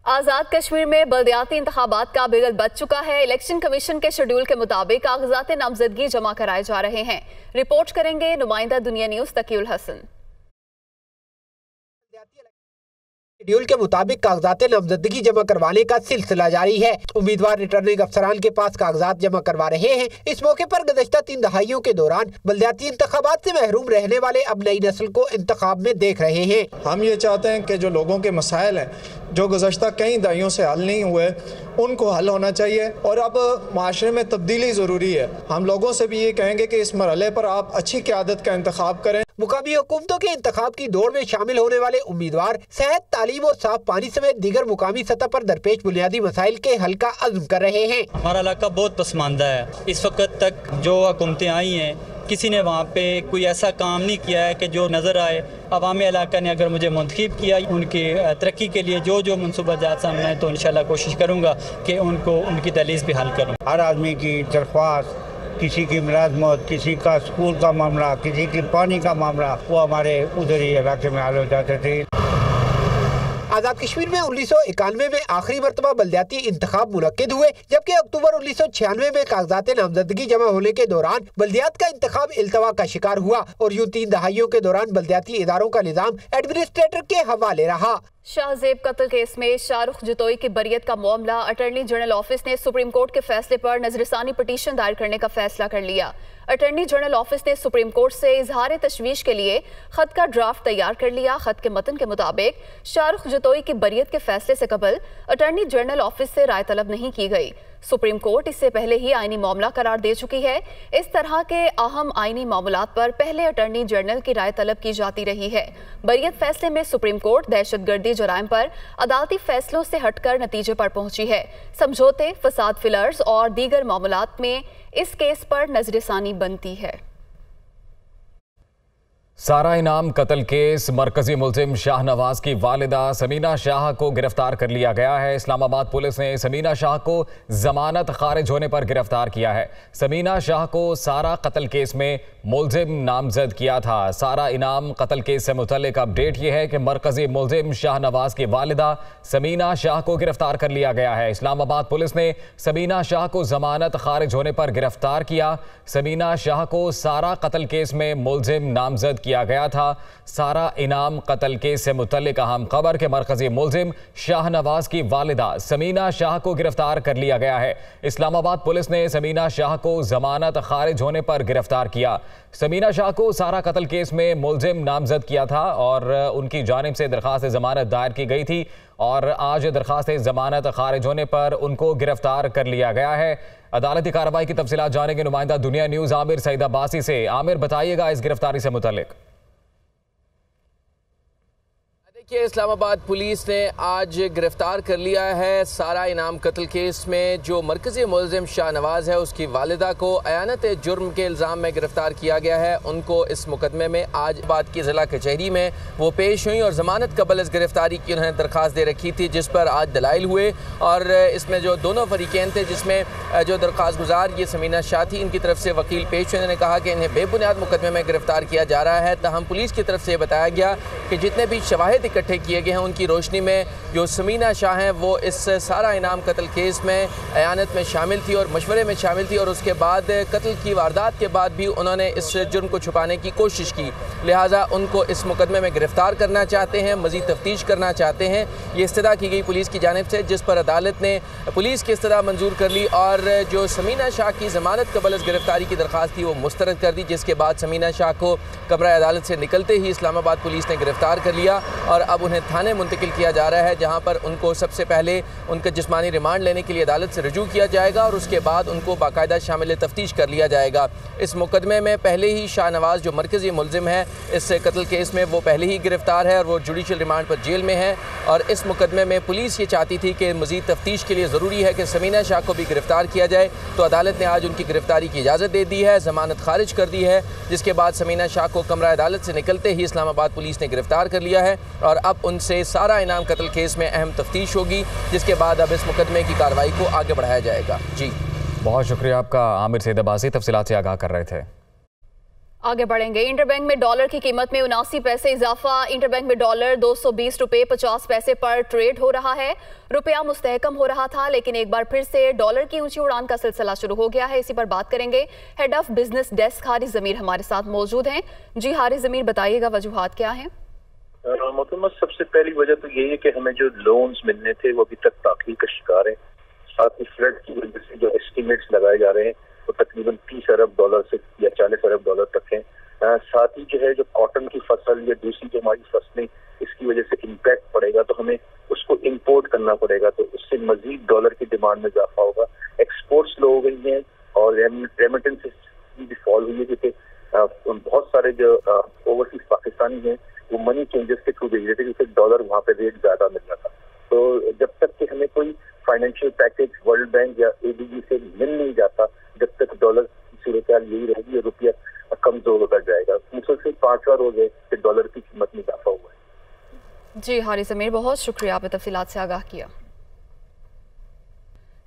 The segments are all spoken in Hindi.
आजाद कश्मीर में बल्दियाती इंतखाबात का बिगल बच चुका है। इलेक्शन कमीशन के शेड्यूल के मुताबिक कागजात नामजदगी जमा कराए जा रहे हैं। रिपोर्ट करेंगे नुमाइंदा दुनिया न्यूज तकीउल हसन। शेड्यूल के मुताबिक कागजात नामजदगी जमा करवाने का सिलसिला जारी है। उम्मीदवार रिटर्निंग अफसरान के पास कागजात जमा करवा रहे हैं। इस मौके पर गुज़श्ता 3 दहाइयों के दौरान बल्दियाती इंतखाबात से महरूम रहने वाले अब नई नस्ल को इंतखाब में देख रहे हैं। हम ये चाहते हैं कि जो लोगों के मसाइल हैं, जो गुज़श्ता कई दहाइयों से हल नहीं हुए, उनको हल होना चाहिए और अब माशरे में तब्दीली ज़रूरी है। हम लोगों से भी ये कहेंगे कि इस मरहले पर आप अच्छी क़यादत का इंतखाब करें। मुकामी हुकूमतों के इंतखाब की दौड़ में शामिल होने वाले उम्मीदवार सेहत, तालीम और साफ पानी समेत दीगर मुकामी सतह पर दरपेश बुनियादी मसाइल के हल का अज़्म कर रहे हैं। हमारा इलाका बहुत पसमानदा है। इस वक्त तक जो हुकूमतें आई हैं, किसी ने वहाँ पे कोई ऐसा काम नहीं किया है कि जो नज़र आए। अवामी इलाका ने अगर मुझे मुंतखब किया, उनकी तरक्की के लिए जो जो मनसूबा जात सामने है, तो इंशाल्लाह कोशिश करूँगा कि उनकी दहलीज भी हल करूँ। हर आदमी की दरख्वास्त, किसी की मुलाजमत, किसी का स्कूल का मामला, किसी की पानी का मामला, वो हमारे उधर ही इलाके में हल हो जाते थे। आजाद कश्मीर में 1991 में आखिरी मरतबा बल्दियाती इंतखाब मुनक्किद हुए, जबकि अक्टूबर 1996 में कागजात नामजदगी जमा होने के दौरान बल्दियात का इंतखाब इल्तवा का शिकार हुआ और यूं 3 दहाइयों के दौरान बल्दियाती इदारों का निज़ाम एडमिनिस्ट्रेटर के हवाले रहा। शाहजेब कत्ल केस में शाहरुख जतोई की बरियत का मामला, अटॉर्नी जनरल ऑफिस ने सुप्रीम कोर्ट के फैसले पर नजरसानी पिटीशन दायर करने का फैसला कर लिया। अटॉर्नी जनरल ऑफिस ने सुप्रीम कोर्ट से इजहार तशवीश के लिए खत का ड्राफ्ट तैयार कर लिया। खत के मतन के मुताबिक शाहरुख जतोई की बरियत के फैसले से कबल अटॉर्नी जनरल ऑफिस से राय तलब नहीं की गई। सुप्रीम कोर्ट इससे पहले ही आईनी मामला करार दे चुकी है। इस तरह के अहम आईनी मामलात पर पहले अटॉर्नी जनरल की राय तलब की जाती रही है। बरियत फैसले में सुप्रीम कोर्ट दहशतगर्दी जराइम पर अदालती फैसलों से हटकर नतीजे पर पहुंची है। समझौते, फसाद फिलर्स और दीगर मामलात में इस केस पर नजरसानी बनती है। सारा इनाम कत्ल केस मरकजी मुलजिम शाहनवाज की वालिदा समीना शाह को गिरफ्तार कर लिया गया है। इस्लामाबाद पुलिस ने समीना शाह को जमानत खारिज होने पर गिरफ्तार किया है। समीना शाह को सारा कत्ल केस में मुलजिम नामजद किया था। सारा इनाम कत्ल केस से मुतल्लिक अपडेट यह है कि मरकजी मुलजिम शाहनवाज की वालिदा समीना शाह को गिरफ्तार कर लिया गया है। इस्लामाबाद पुलिस ने समीना शाह को जमानत खारिज होने पर गिरफ्तार किया। समीना शाह को सारा कत्ल केस में मुलजिम नामजद किया गया था। सारा इनाम कत्ल केस से मुतल्लिक अहम खबर के मरकजी मुलजिम शाहनवाज की वालिदा समीना शाह को गिरफ्तार कर लिया गया है। इस्लामाबाद पुलिस ने समीना शाह को जमानत खारिज होने पर गिरफ्तार किया। समीना शाह को सारा कत्ल केस में मुलजिम नामजद किया था और उनकी जानिब से दरख्वास्त जमानत दायर की गई थी और आज दरख्वास्त जमानत खारिज होने पर उनको गिरफ्तार कर लिया गया है। अदालती कार्रवाई की तफसीलात जानेंगे नुमाइंदा दुनिया न्यूज़ आमिर सईद अब्बासी से। आमिर, बताइएगा इस गिरफ्तारी से मुतल्लिक। देखिए, इस्लामाबाद पुलिस ने आज गिरफ्तार कर लिया है सारा इनाम कत्ल केस में जो मरकजी मुलजिम शाहनवाज है, उसकी वालिदा को अयानत जुर्म के इल्ज़ाम में गिरफ्तार किया गया है। उनको इस मुकदमे में आज बाद की ज़िला कचहरी में वो पेश हुई और ज़मानत कबल इस गिरफ्तारी की उन्होंने दरख्वास्त दे रखी थी, जिस पर आज दलाइल हुए और इसमें जो दोनों फरीक़ैन थे, जिसमें जो दरख्वास्त गुजार ये समीना शाह थी, इनकी तरफ से वकील पेश हुए। उन्होंने कहा कि इन्हें बेबुनियाद मुकदमे में गिरफ्तार किया जा रहा है। तहम पुलिस की तरफ से बताया गया कि जितने भी शवाहिद इकट्ठे किए गए हैं, उनकी रोशनी में जो समीना शाह हैं वो इस सारा इनाम कत्ल केस में अयानत में शामिल थी और मशवरे में शामिल थी और उसके बाद कत्ल की वारदात के बाद भी उन्होंने इस जुर्म को छुपाने की कोशिश की। लिहाजा उनको इस मुकदमे में गिरफ्तार करना चाहते हैं, मज़ीद तफ्तीश करना चाहते हैं। ये इस्तदा की गई पुलिस की जानिब से, जिस पर अदालत ने पुलिस की इस्तदा मंजूर कर ली और जो समीना शाह की ज़मानत कबल इस गिरफ्तारी की दरख्वास्त थी वो मुस्तरद कर दी, जिसके बाद समीना शाह को कमरा अदालत से निकलते ही इस्लामाबाद पुलिस ने गिरफ्तार कर लिया और अब उन्हें थाने मुंतकिल किया जा रहा है, जहां पर उनको सबसे पहले उनका जिस्मानी रिमांड लेने के लिए अदालत से रजू किया जाएगा और उसके बाद उनको बाकायदा शामिल तफ्तीश कर लिया जाएगा। इस मुकदमे में पहले ही शाहनवाज जो मरकजी मुलजिम है इस कत्ल केस में, वो पहले ही गिरफ्तार है और वो जुडिशल रिमांड पर जेल में है और इस मुकदमे में पुलिस ये चाहती थी कि मज़ीद तफ्तीश के लिए ज़रूरी है कि समीना शाह को भी गिरफ्तार किया जाए, तो अदालत ने आज उनकी गिरफ्तारी की इजाज़त दे दी है, ज़मानत खारिज कर दी है, जिसके बाद समीना शाह को कमरा अदालत से निकलते ही इस्लामाबाद पुलिस ने गिरफ्तार कर लिया है और अब उनसे सारा इनाम कत्ल केस में अहम तफ्तीश होगी, जिसके बाद अब इस मुकदमे की कार्रवाई को आगे बढ़ाया जाएगा। जी, बहुत शुक्रिया आपका आमिर सईद अब्बासी, तफसीलात से आगाह कर रहे थे। आगे बढ़ेंगे। इंटरबैंक में डॉलर की कीमत में 79 पैसे इजाफा। इंटरबैंक में डॉलर 220 रुपए 50 पैसे पर ट्रेड हो रहा है। रुपया मुस्तहकम हो रहा था, लेकिन एक बार फिर से डॉलर की ऊंची उड़ान का सिलसिला शुरू हो गया है। इसी पर बात करेंगे। Head of business desk Haris Zameer हमारे साथ मौजूद हैं। जी हारिस ज़मीर, बताइएगा वजूहात क्या हैं? मोहतरमा, सबसे पहली वजह तो यही है कि हमें जो लोन्स मिलने थे वो अभी तक ताख़ीर का शिकार है। साथ ही फ्लड की वजह से जो एस्टिमेट्स लगाए जा रहे हैं वो तकरीबन 30 अरब डॉलर से या 40 अरब डॉलर तक है। साथ ही जो है जो कॉटन की फसल या दूसरी जो हमारी फसलें, इसकी वजह से इम्पैक्ट पड़ेगा, तो हमें उसको इम्पोर्ट करना पड़ेगा, तो उससे मजीद डॉलर की डिमांड में इजाफा होगा। एक्सपोर्ट्स लो हो गई हैं और रेमिटेंसेस भी फॉल हुई है, क्योंकि बहुत सारे जो ओवरसीज पाकिस्तानी हैं वो मनी चेंजेस के थ्रू भेज रहे थे, क्योंकि डॉलर वहाँ पे रेट ज्यादा मिल रहा था। तो जब तक कि हमें कोई फाइनेंशियल पैकेज वर्ल्ड बैंक या एडीबी से मिल नहीं जाता, जब तक डॉलर की सूरत यही रहेगी, रुपया कमजोर होता जाएगा। मुसलसल 5वां रोज है कि डॉलर की कीमत में इजाफा हुआ है। जी हारिस ज़मीर, बहुत शुक्रिया, आपने तफसीलात से आगाह किया।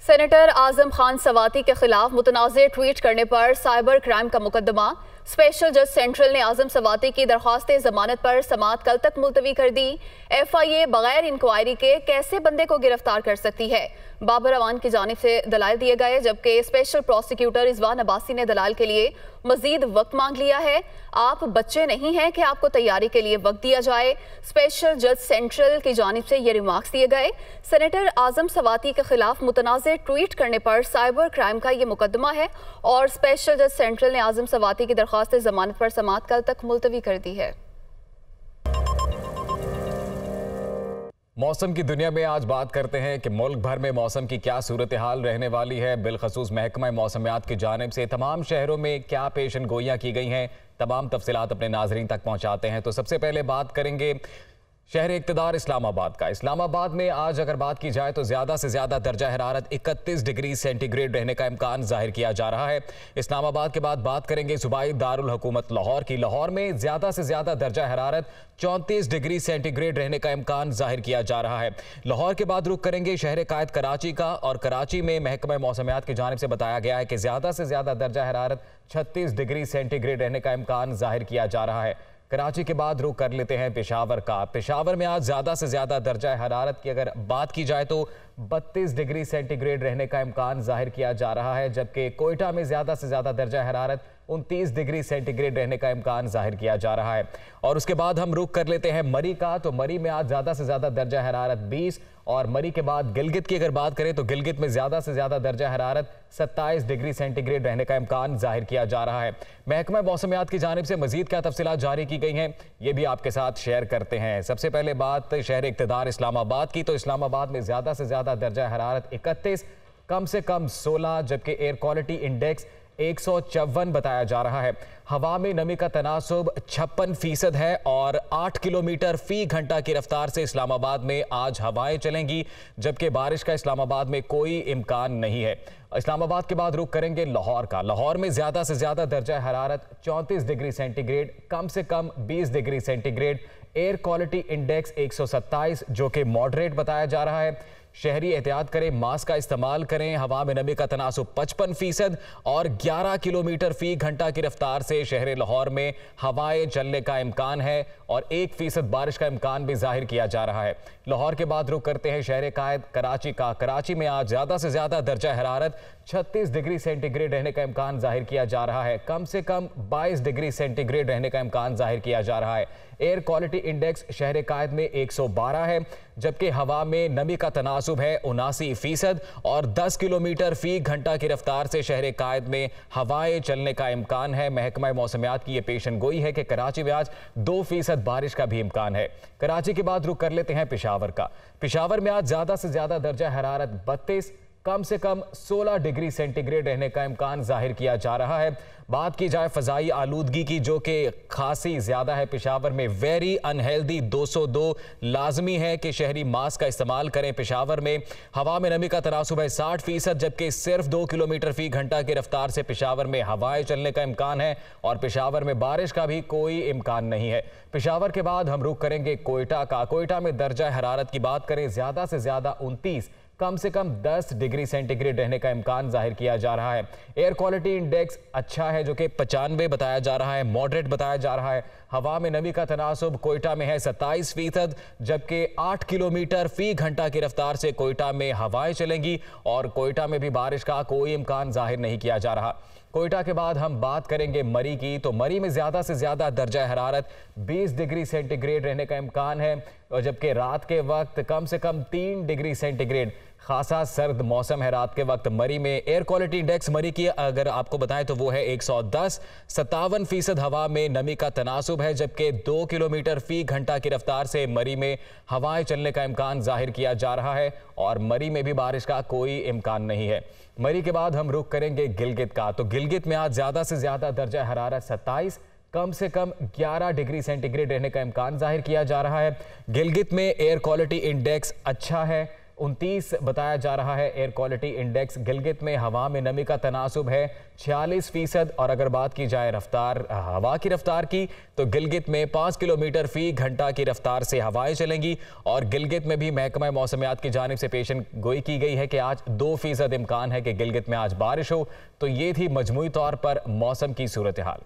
सेनेटर आजम खान सवाती के खिलाफ मुतनाज़ ट्वीट करने पर साइबर क्राइम का मुकदमा। स्पेशल जज सेंट्रल ने आजम सवाती की दरख्वास्त जमानत पर समाअत कल तक मुलतवी कर दी। FIA बगैर इंक्वायरी के कैसे बंदे को गिरफ्तार कर सकती है? बाबर अवान की जानिब से दलाइल दिए गए, जबकि स्पेशल प्रोसिक्यूटर रिजवान अब्बासी ने दलाइल के लिए मजीद वक्त मांग लिया है। आप बच्चे नहीं हैं कि आपको तैयारी के लिए वक्त दिया जाए। स्पेशल जज सेंट्रल की जानिब से ये रिमार्क्स दिए गए। सेनेटर आजम सवाती के खिलाफ मुतनाज़ ट्वीट करने पर साइबर क्राइम का ये मुकदमा है और स्पेशल जज सेंट्रल ने आजम सवाती की दरख्वास्त जमानत पर समाअत कल तक मुलतवी कर दी है। मौसम की दुनिया में आज बात करते हैं कि मुल्क भर में मौसम की क्या सूरत हाल रहने वाली है। बिलखसूस महकमा मौसमियात की जानिब से तमाम शहरों में क्या पेशन गोइयाँ की गई हैं, तमाम तफसीलात अपने नाजरीन तक पहुँचाते हैं। तो सबसे पहले बात करेंगे शहर इक़्तिदार इस्लामाबाद का। इस्लामाबाद में आज अगर बात की जाए तो ज़्यादा से ज़्यादा दर्जा हरारत 31 डिग्री सेंटीग्रेड रहने का इम्कान जाहिर किया जा रहा है। इस्लामाबाद के बाद बात करेंगे सूबाई दारुल हुकूमत लाहौर की। लाहौर में ज़्यादा से ज़्यादा दर्जा हरारत 34 डिग्री सेंटीग्रेड रहने का इम्कान जाहिर किया जा रहा है। लाहौर के बाद रुख करेंगे शहर कायद कराची का, और कराची में महकमा मौसमियात की जानिब से बताया गया है कि ज़्यादा से ज़्यादा दर्जा हरारत 36 डिग्री सेंटीग्रेड रहने का इम्कान जाहिर किया जा रहा है। कराची के बाद रुख कर लेते हैं पेशावर का। पेशावर में आज ज़्यादा से ज़्यादा दर्जा हरारत की अगर बात की जाए तो 32 डिग्री सेंटीग्रेड रहने का इम्कान जाहिर किया जा रहा है, जबकि कोयटा में ज़्यादा से ज़्यादा दर्जा हरारत 29 डिग्री सेंटीग्रेड रहने का इम्कान जाहिर किया जा रहा है। और उसके बाद हम रुख कर लेते हैं मरी का। तो मरी में आज ज़्यादा से ज़्यादा दर्जा हरारत 20, और मरी के बाद गिलगित की अगर बात करें तो गिलगित में ज़्यादा से ज़्यादा दर्जा हरारत 27 डिग्री सेंटीग्रेड रहने का इम्कान जाहिर किया जा रहा है। महकमा मौसमियात की जानिब से मजीद क्या तफसीलात जारी की गई हैं, ये भी आपके साथ शेयर करते हैं। सबसे पहले बात शहर इक़्तिदार इस्लामाबाद की। तो इस्लामाबाद में ज़्यादा से ज़्यादा दर्जा हरारत 31, कम से कम 16, जबकि एयर क्वालिटी इंडेक्स 154 बताया जा रहा है। हवा में नमी का तनासुब 56% है और 8 किलोमीटर फी घंटा की रफ्तार से इस्लामाबाद में आज हवाएं चलेंगी, जबकि बारिश का इस्लामाबाद में कोई इम्कान नहीं है। इस्लामाबाद के बाद रुख करेंगे लाहौर का। लाहौर में ज़्यादा से ज़्यादा दर्जा हरारत 34 डिग्री सेंटीग्रेड, कम से कम 20 degree centigrade. Air quality index 127 जो कि मॉडरेट बताया जा रहा है। शहरी एहतियात करें, मास्क का इस्तेमाल करें। हवा में नमी का तनासुब 55% और 11 किलोमीटर फी घंटा की रफ्तार से शहर लाहौर में हवाएं चलने का इम्कान है और 1% बारिश का इम्कान भी जाहिर किया जा रहा है। लाहौर के बाद रुख करते हैं शहर कायद कराची का। कराची में आज ज़्यादा से ज़्यादा दर्जा हरारत 36 डिग्री सेंटीग्रेड रहने का इम्कान जाहिर किया जा रहा है, कम से कम 22 डिग्री सेंटीग्रेड रहने का इम्कान जाहिर किया जा रहा है। एयर क्वालिटी इंडेक्स शहर कायद में 112 है, जबकि हवा में नमी का तनासुब है 79% और 10 किलोमीटर फी घंटा की रफ्तार से शहर कायद में हवाएं चलने का इम्कान है। महकमा मौसमियात की यह पेशन गोई है कि कराची में आज 2% बारिश का भी इम्कान है। कराची के बाद रुख कर लेते हैं पेशावर का। पेशावर में आज ज़्यादा से ज़्यादा दर्जा हरारत 32, कम से कम 16 डिग्री सेंटीग्रेड रहने का इम्कान जाहिर किया जा रहा है। बात की जाए फ़ज़ाई आलूदगी की, जो कि खासी ज़्यादा है। पेशावर में वेरी अनहेल्दी 202 लाजमी है कि शहरी मास्क का इस्तेमाल करें। पेशावर में हवा में नमी का तनासुब है 60%, जबकि सिर्फ 2 किलोमीटर फी घंटा की रफ्तार से पेशावर में हवाएं चलने का इम्कान है और पेशावर में बारिश का भी कोई इम्कान नहीं है। पेशावर के बाद हम रुख करेंगे कोयटा का। कोयटा में दर्जा हरारत की बात करें, ज़्यादा से ज़्यादा 29, कम से कम 10 डिग्री सेंटीग्रेड रहने का इम्कान जाहिर किया जा रहा है। एयर क्वालिटी इंडेक्स अच्छा है जो कि 95 बताया जा रहा है, मॉडरेट बताया जा रहा है। हवा में नमी का तनासुब कोयटा में है 27%, जबकि 8 किलोमीटर फी घंटा की रफ्तार से कोयटा में हवाएं चलेंगी और कोयटा में भी बारिश का कोई इम्कान जाहिर नहीं किया जा रहा। कोयटा के बाद हम बात करेंगे मरी की, तो मरी में ज़्यादा से ज़्यादा दर्जा हरारत 20 डिग्री सेंटीग्रेड रहने का इम्कान है, और जबकि रात के वक्त कम से कम 3 डिग्री सेंटीग्रेड खासा सर्द मौसम है रात के वक्त मरी में। एयर क्वालिटी इंडेक्स मरी की अगर आपको बताएं तो वो है 110, 57% हवा में नमी का तनासुब है, जबकि 2 किलोमीटर फी घंटा की रफ्तार से मरी में हवाएं चलने का इम्कान जाहिर किया जा रहा है और मरी में भी बारिश का कोई इम्कान नहीं है। मरी के बाद हम रुख करेंगे गिलगित का, तो गिलगित में आज ज़्यादा से ज़्यादा दर्जा हरारत 27, कम से कम 11 डिग्री सेंटीग्रेड रहने का इम्कान जाहिर किया जा रहा है। गिलगित में एयर क्वालिटी इंडेक्स अच्छा है, 29 बताया जा रहा है एयर क्वालिटी इंडेक्स। गिलगित में हवा में नमी का तनासुब है 46%, और अगर बात की जाए हवा की रफ्तार की, तो गिलगित में 5 किलोमीटर फी घंटा की रफ्तार से हवाएं चलेंगी और गिलगित में भी महकमा मौसमियात की जानिब से पेशन गोई की गई है कि आज 2% इम्कान है कि गिलगित में आज बारिश हो। तो ये थी मजमूई तौर पर मौसम की सूरत हाल।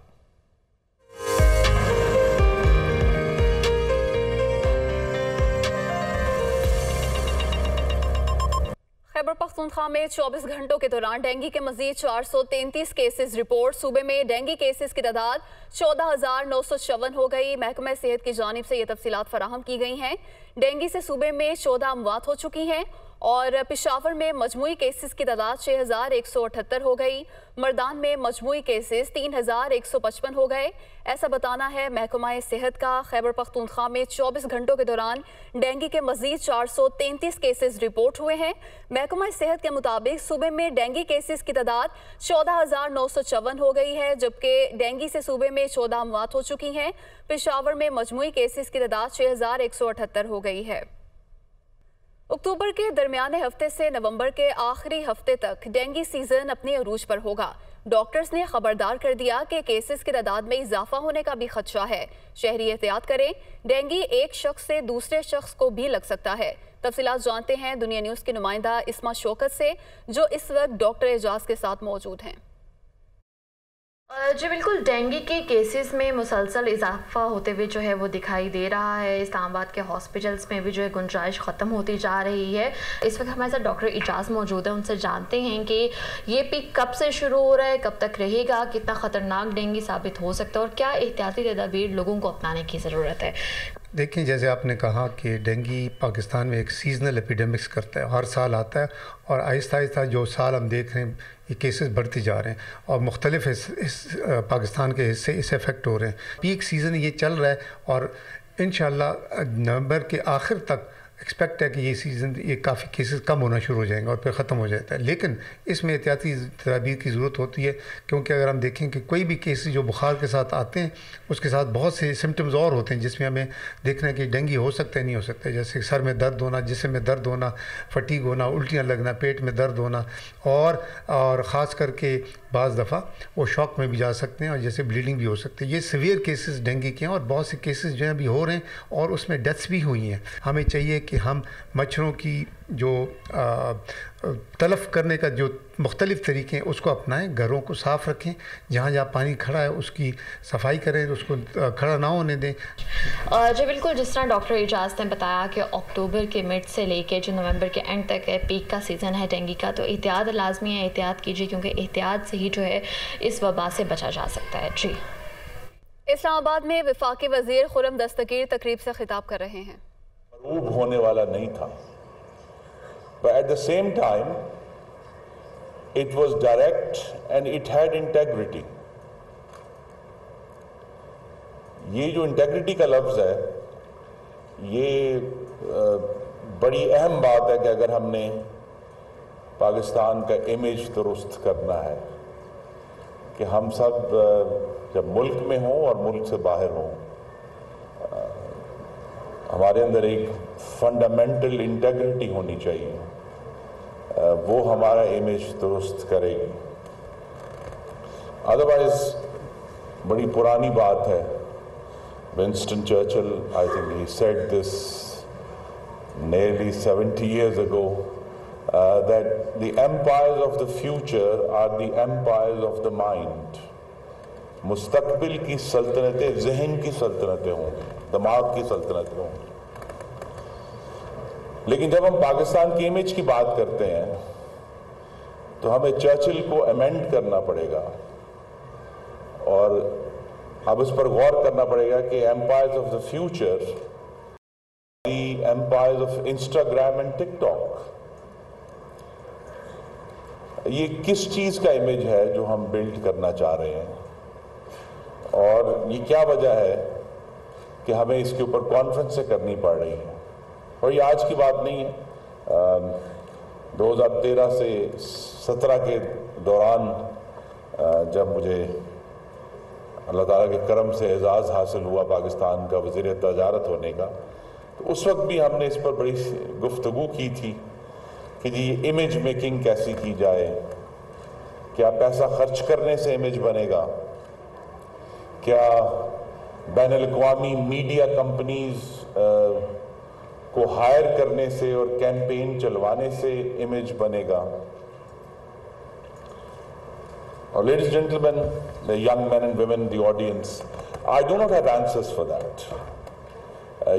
खैबर पख्तूनख्वा में 24 घंटों के दौरान डेंगू के मजीद 433 केसेस रिपोर्ट। सूबे में डेंगू केसेस की तादाद 14,954 हो गई। महकमा सेहत की जानिब से ये तफसीलात फराहम की गई हैं। डेंगू से सूबे में 14 अमवात हो चुकी हैं और पेशावर में मजमूई केसेस की तादाद 6,178 हो गई। मर्दान में मजमूई केसेस 3,155 हो गए। ऐसा बताना है महकमा सेहत का। खैबर पख्तूनख्वा में 24 घंटों के दौरान डेंगू के मजीद 433 केसेस रिपोर्ट हुए हैं। महकमा सेहत के मुताबिक सूबे में डेंगू केसेस की तादाद 14,954 हो गई है, जबकि डेंगू से सूबे में 14 अमवात हो चुकी हैं। पेशावर में मजमूई केसेस की तादाद 6,178 हो गई है। अक्टूबर के दरमियाने हफ्ते से नवंबर के आखिरी हफ्ते तक डेंगू सीजन अपने अरूज पर होगा। डॉक्टर्स ने खबरदार कर दिया कि केसेस की तादाद में इजाफा होने का भी खदशा है। शहरी एहतियात करें, डेंगू एक शख्स से दूसरे शख्स को भी लग सकता है। तफसीलात जानते हैं दुनिया न्यूज़ की नुमाइंदा इस्मा शौकत से, जो इस वक्त डॉक्टर एजाज के साथ मौजूद हैं। जी बिल्कुल, डेंगू के केसेस में मुसलसल इजाफा होते हुए जो है वो दिखाई दे रहा है। इस्लामाबाद के हॉस्पिटल्स में भी जो है गुंजाइश ख़त्म होती जा रही है। इस वक्त हमारे साथ डॉक्टर इजाज़ मौजूद है, उनसे जानते हैं कि ये पीक कब से शुरू हो रहा है, कब तक रहेगा, कितना ख़तरनाक डेंगू साबित हो सकता है और क्या एहतियाती तदाबीर लोगों को अपनाने की ज़रूरत है। देखिए, जैसे आपने कहा कि डेंगू पाकिस्तान में एक सीजनल एपिडेमिक्स करता है, हर साल आता है और आहिस्ता आहिस्ता जो साल हम देख रहे हैं ये केसेस बढ़ते जा रहे हैं और मुख्तलिफ इस पाकिस्तान के हिस्से इससे अफेक्ट हो रहे हैं। पीक सीज़न ये चल रहा है और इंशाल्लाह नवंबर के आखिर तक एक्सपेक्ट है कि ये काफ़ी केसेस कम होना शुरू हो जाएंगे और फिर ख़त्म हो जाता है। लेकिन इसमें एहतियाती तदाबीर की ज़रूरत होती है, क्योंकि अगर हम देखें कि कोई भी केसेस जो बुखार के साथ आते हैं उसके साथ बहुत से सिम्टम्स और होते हैं जिसमें हमें देखना है कि डेंगू हो सकता है नहीं हो सकता है। जैसे सर में दर्द होना, जिस्म में दर्द होना, फटीग होना, उल्टियाँ लगना, पेट में दर्द होना और ख़ास करके बाज़ दफ़ा वो शॉक में भी जा सकते हैं और जैसे ब्लीडिंग भी हो सकती है। ये सीवियर केसेस डेंगू के हैं और बहुत से केसेस जो हैं अभी हो रहे हैं और उसमें डेथ्स भी हुई हैं। हमें चाहिए कि हम मच्छरों की जो तलफ़ करने का जो मुख्तलिफ़ तरीके हैं उसको अपनाएं, घरों को साफ़ रखें, जहाँ जहाँ पानी खड़ा है उसकी सफाई करें, उसको खड़ा ना होने दें। जी बिल्कुल, जिस तरह डॉक्टर इजाज़ ने बताया कि अक्टूबर के मिड से लेके जो नवंबर के एंड तक है पीक का सीज़न है डेंगू का, तो एहतियात लाजमी है, एहतियात कीजिए क्योंकि एहतियात से ही जो है इस वबा से बचा जा सकता है। जी, इस्लामाबाद में वफाकी वज़ीर खुर्रम दस्तगीर तकरीब से खिताब कर रहे हैं। मरूब होने वाला नहीं था, but at the same time it was direct and it had integrity. ये जो इंटेग्रिटी का लफ्ज़ है ये बड़ी अहम बात है कि अगर हमने पाकिस्तान का इमेज दुरुस्त करना है कि हम सब जब मुल्क में हों और मुल्क से बाहर हों, हमारे अंदर एक फंडामेंटल इंटेग्रिटी होनी चाहिए, वो हमारा इमेज दुरुस्त करेगी। अदरवाइज बड़ी पुरानी बात है, Winston Churchill, I think he said this nearly 70 years ago, that the empires of the future are the empires of the mind. मुस्तकबिल की सल्तनतें ज़हन की सल्तनतें होंगी, दिमाग की सल्तनतें होंगी। लेकिन जब हम पाकिस्तान की इमेज की बात करते हैं तो हमें चर्चिल को अमेंड करना पड़ेगा और अब इस पर गौर करना पड़ेगा कि empires of the future, the empires of Instagram and TikTok, ये किस चीज का इमेज है जो हम बिल्ड करना चाह रहे हैं और ये क्या वजह है कि हमें इसके ऊपर कॉन्फ्रेंसें करनी पड़ रही हैं। और ये आज की बात नहीं है, 2013 से 17 के दौरान जब मुझे अल्लाह ताला के करम से एजाज़ हासिल हुआ पाकिस्तान का वज़ीर तजारत होने का, तो उस वक्त भी हमने इस पर बड़ी गुफ्तगू की थी कि जी इमेज मेकिंग कैसी की जाए, क्या पैसा खर्च करने से इमेज बनेगा, क्या बैनुल-अक़वामी मीडिया कंपनीज को हायर करने से और कैंपेन चलवाने से इमेज बनेगा। और ladies gentleman, the young man and women, the audience, I do not have answers for that.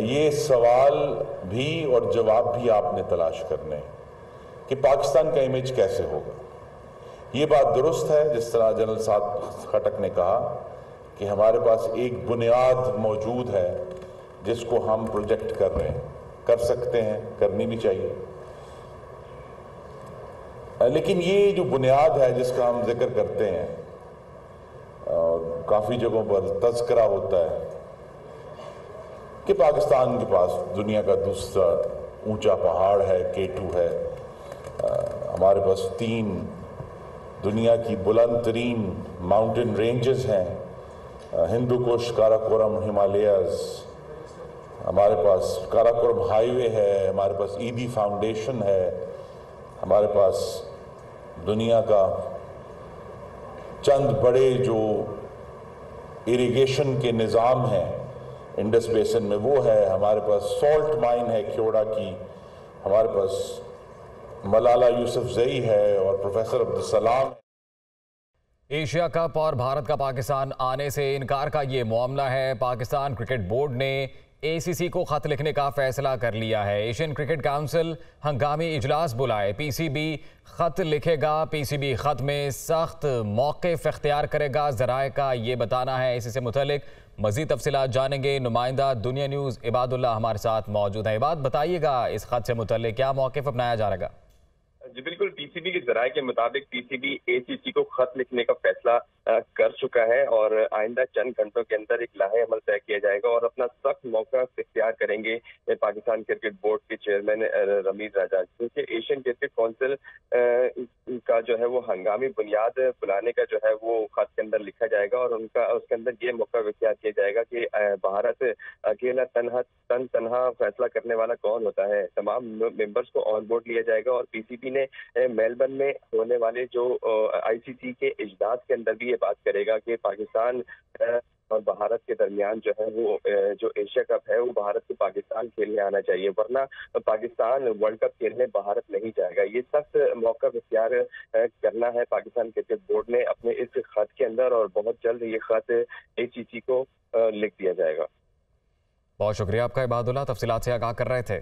ये सवाल भी और जवाब भी आपने तलाश करने हैं कि पाकिस्तान का इमेज कैसे होगा। ये बात दुरुस्त है जिस तरह जनरल साद खटक ने कहा कि हमारे पास एक बुनियाद मौजूद है जिसको हम प्रोजेक्ट कर रहे हैं, कर सकते हैं, करनी भी चाहिए। लेकिन ये जो बुनियाद है जिसका हम जिक्र करते हैं, काफ़ी जगहों पर तज़किरा होता है कि पाकिस्तान के पास दुनिया का दूसरा ऊंचा पहाड़ है, K2 है, हमारे पास 3 दुनिया की बुलंद तरीन माउंटेन रेंजेस हैं, हिंदू कुश, काराकोरम, हिमालयाज, हमारे पास काराकोरम हाईवे है, हमारे पास ईदी फाउंडेशन है, हमारे पास दुनिया का चंद बड़े जो इरिगेशन के निज़ाम हैं इंडस बेसिन में वो है, हमारे पास सॉल्ट माइन है क्योड़ा की, हमारे पास मलाला यूसुफजई है और professor Abdul Salam. Asia cup और भारत का पाकिस्तान आने से इनकार का ये मामला है। पाकिस्तान क्रिकेट बोर्ड ने ACC को खत लिखने का फैसला कर लिया है। एशियन क्रिकेट काउंसिल हंगामी इजलास बुलाए, PCB खत लिखेगा, PCB खत में सख्त मौक़िफ़ इख्तियार करेगा। ज़राए का ये बताना है। इसी से मुतल्लिक मज़ीद तफसीलात जानेंगे। नुमाइंदा दुनिया न्यूज़ इबादुल्लाह हमारे साथ मौजूद है। इबाद, बताइएगा इस खत से मुतल्लिक क्या मौक़िफ़ अपनाया जा रहेगा? जी बिल्कुल, PCB के ज़राए के मुताबिक PCB ACC को खत लिखने का फैसला कर चुका है और आइंदा चंद घंटों के अंदर एक लाहे अमल तय किया जाएगा और अपना सख्त मौका इख्तियार करेंगे पाकिस्तान क्रिकेट बोर्ड के चेयरमैन रमीज राजा, क्योंकि एशियन क्रिकेट काउंसिल का जो है वो हंगामी बुनियाद बुलाने का जो है वो खत के अंदर लिखा जाएगा और उनका उसके अंदर ये मौका इख्तियार किया जाएगा कि भारत अकेला तनहा फैसला करने वाला कौन होता है। तमाम मेंबर्स को ऑन बोर्ड लिया जाएगा और PCB ने मेलबर्न में होने वाले जो ICC के इजलास के अंदर भी ये बात करेगा कि पाकिस्तान और भारत के दरमियान जो है वो जो एशिया कप है वो भारत को पाकिस्तान खेलने आना चाहिए, वरना पाकिस्तान वर्ल्ड कप खेलने भारत नहीं जाएगा। ये सख्त मौका इख्तियार करना है पाकिस्तान क्रिकेट बोर्ड ने अपने इस खत के अंदर और बहुत जल्द ये खत ACC को लिख दिया जाएगा। बहुत शुक्रिया आपका इबादुल्लाह, तफसीलात से आगाह कर रहे थे।